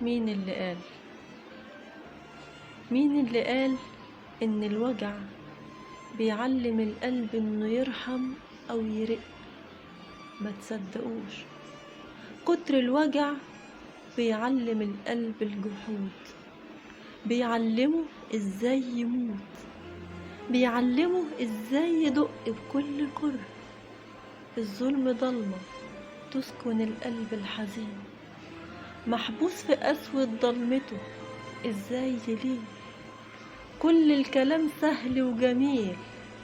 مين اللي قال مين اللي قال إن الوجع بيعلم القلب إنه يرحم أو يرق؟ ما تصدقوش، كتر الوجع بيعلم القلب الجحود، بيعلمه إزاي يموت، بيعلمه إزاي يدق بكل كره. الظلم ضلمة تسكن القلب الحزين، محبوس في أسود ضلمته إزاي يلين. كل الكلام سهل وجميل،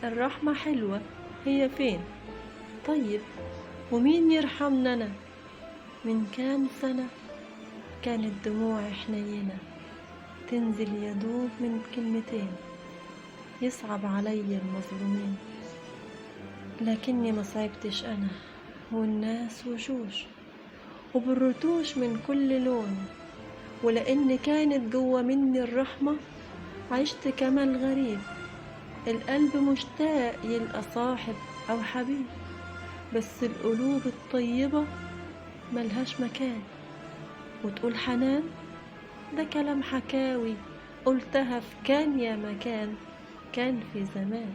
الرحمة حلوة، هي فين؟ طيب ومين يرحمنا؟ أنا من كام سنة كانت دموعي حنينة تنزل يدوب من كلمتين، يصعب علي المظلومين. لكني ما صعبتش أنا، والناس وشوش وبالرتوش من كل لون، ولأن كانت جوا مني الرحمة عشت كمال غريب. القلب مشتاق يلقى صاحب أو حبيب، بس القلوب الطيبة ملهاش مكان. وتقول حنان؟ ده كلام حكاوي قلتها في كان يا مكان، كان في زمان.